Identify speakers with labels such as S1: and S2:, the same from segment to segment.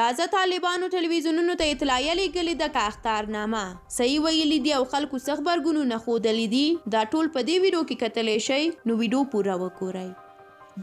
S1: تازه طالبانو تلویزیونونو ته اطلاعیه لیږلې ده که اخطارنامه صحیح ویلي دي او خلکو څه غبرګونونه ښودلي دي دا ټول په دې ویډیو کې کتلی شئ نو ویډیو پوره وګورئ.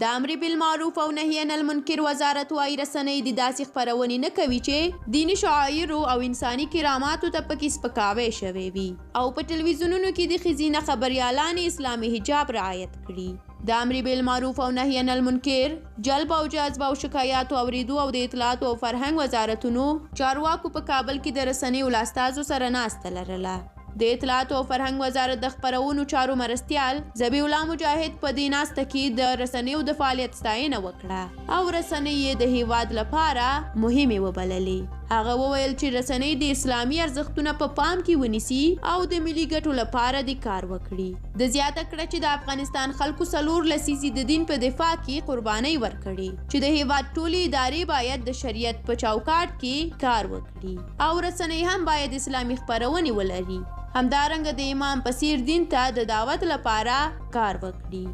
S1: د امر بالمعروف او نهي عن المنکر وزارت وايي رسنۍ د داسې خپرونې نه کوي چې دیني شعایرو او انساني کراماتو ته پکې سپکاوی شوی وي او په تلویزیونونو کې د ښځینه خبریالانې اسلامي حجاب رعایت کړي. د امر بالمعروف او نهي عن المنکر جلب او جذب او شکایاتو اوریدو او د اطلاعات او فرهنګ وزارتونو چارواکو په کابل کې د رسنیو له استازو سره ناسته لرله. د اطلاعات او فرهنګ وزارت د خپرونو چارو مرستیال ذبیح الله مجاهد په دې ناسته کې د رسنیو د فعالیت ستاینه وکړه او رسنۍ یې د هیواد لپاره مهمې وبللې. هغه وویل چې رسنۍ د اسلامي ارزښتونه په پام کې ونیسي او د ملي ګټو لپاره د کار وکړي. د زیاته کړه چې د افغانستان خلکو 4 لسیزې د دین په دفاع کې قربانۍ ورکړي چې د هیواد ټولې ادارې باید د شریعت په چوکاټ کې کار وکړي او رسنۍ هم باید اسلامي خپرونې ولري. همدارنګه د امام پسیر دین ته د دعوت لپاره کار وکړي.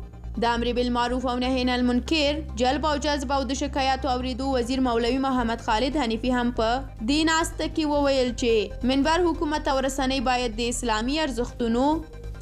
S1: د امر بالمعروف او نهي عن المنکر جلب او جذب او د شکایاتو اوریدو وزیر مولوي محمد خالد حنیفي هم په دې ناسته کې وویل چې منبر حکومت او رسنۍ باید د اسلامي ارزښتونو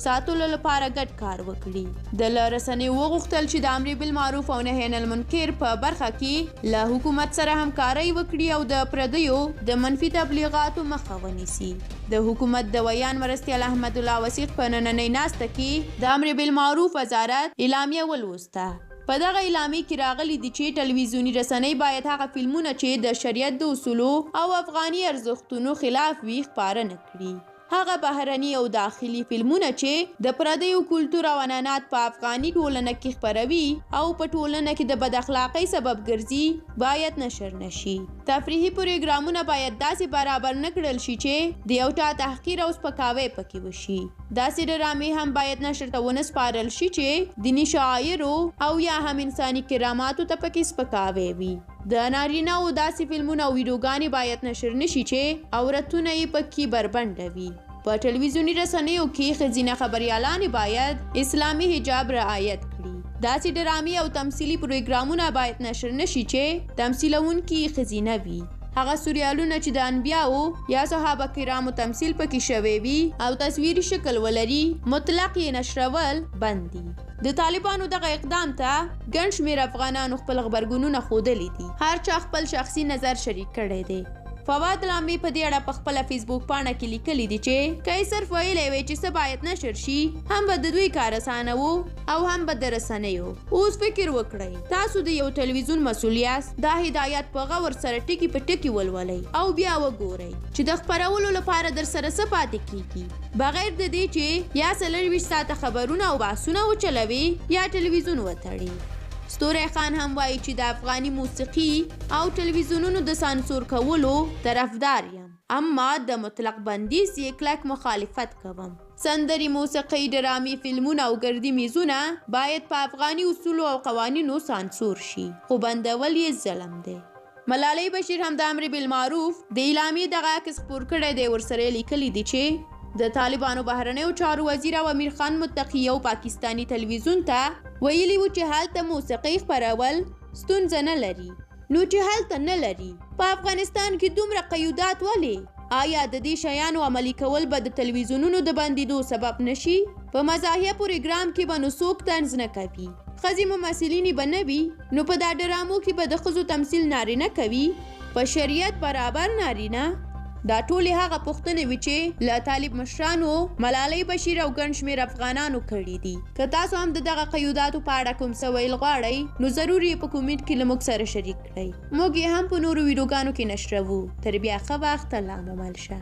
S1: ساتلو لپاره ګډ کار وکړي. د رسنیو وغوښتل چې د امر بالمعروف او نهي عن المنکر په برخه کې له حکومت سره همکاري وکړي او د پردیو د منفي تبلیغاتو مخه ونیسي. د حکومت د ویان مرستیال احمد الله وثیق په نننۍ ناسته کې د امر بالمعروف وزارت اعلامیه ولوسته. په دغه اعلامیه کې راغلي دي چې ټلویزیوني رسنۍ باید هغه فلمونه چې د شریعت د اصولو او افغاني ارزښتونو خلاف وي خپاره نه کړي. هغه بهرني او داخلي فلمونه چې د پردیو کلتور او عنعنات په افغاني ټولنه کې خپروي او په ټولنه کې د بد اخلاقۍ سبب ګرځي باید نشر نشي. تفریحي پروګرامونه باید داسې برابر نه کړل شي چې د یو چا تحقیر او سپکاوی پکې وشي. داسې ډرامې هم باید نشر ته ونه سپارل شي چې دیني شعایرو او یا هم انساني کراماتو ته پکې سپکاوی وي. د نارینه او داسې فلمونه او ویډیوګانې باید نشر نشي چې عورتونه یې پکې بربنډه وي. په ټلویزیوني رسنیو کې ښځینه خبریالانې باید اسلامي حجاب رعایت کړي. داسې ډرامې او تمثیلي پروګرامونه باید نشر نشي چې تمثیلونکي ښځینه وي. هغه سریالونه چې د انبیاو یا صحابه کرامو تمثیل پکې شوی وي او تصویري شکل ولري مطلق یې نشرول بند دي. د طالبانو دغه اقدام ته ګڼ شمېر افغانانو خپل غبرګونونه ښودلي دي. هر چا خپل شخصي نظر شریک کړی دی. فواد لامی په دې اړه په خپله فیسبوک پاڼه کې لیکلي دي چې که یې صرف ویلی وی چې څه باید نشر شي هم به د دوی کار اسانه و او هم به د رسنیو. اوس فکر وکړئ تاسو د یو تلویزیون مسؤل یاست دا هدایت په غور سره ټکي په ټکي ولولئ او بیا وګورئ چې د خپرولو لپاره در سره څه پاتې کیږي بغیر د دې چې یا 24 ساعته خبرونه او بحثونه وچلوي یا تلویزیون وتړي. ستوری خان هم وایي چې د افغاني موسیقي او تلویزیونونو د سانسور کولو طرفدار یم اما د مطلق بندیز یې کلک مخالفت کوم. سندري، موسیقي، ډرامې، فلمونه او ګردي میزونه باید په افغاني اصولو او قوانینو سانسور شي خو بندول یې ظلم دی. ملالۍ بشیر هم د امر بالمعروف د اعلامیې دغه عکس خپور کړی دی. ورسره لیکلي دي چې د طالبانو بهرنیو چارو وزیر او امیر خان متقي یو پاکستانی تلویزیون ته ویلي و چې هلته موسیقي خپرول ستونزه نه لري نو چې هلته نه لري په افغانستان کې دومره قیودات ولې؟ آیا د دې شیانو عملي کول به د تلویزیونونو د بندیدو سبب نشي؟ په مزاحیه پروګرام کې به نو څوک طنز نه کوي، ښځې ممثلینې به نه وي نو په دا ډرامو کې به د ښځو تمثیل نارینه کوي، په شریعت برابر نارینه. دا ټولې هغه پوښتنې وي چې له طالب مشرانو ملالۍ بشیر او ګڼ شمېر افغانانو کړي دي. که تاسو هم د دغه قیوداتو په اړه کوم څه ویل غواړئ نو ضرور یې په کومنټ کې له موږ سره شریک کړئ. موږ یې هم په نورو ویډیوګانو کې نشروو. تر بیا ښه وخت، الله مو مل شه.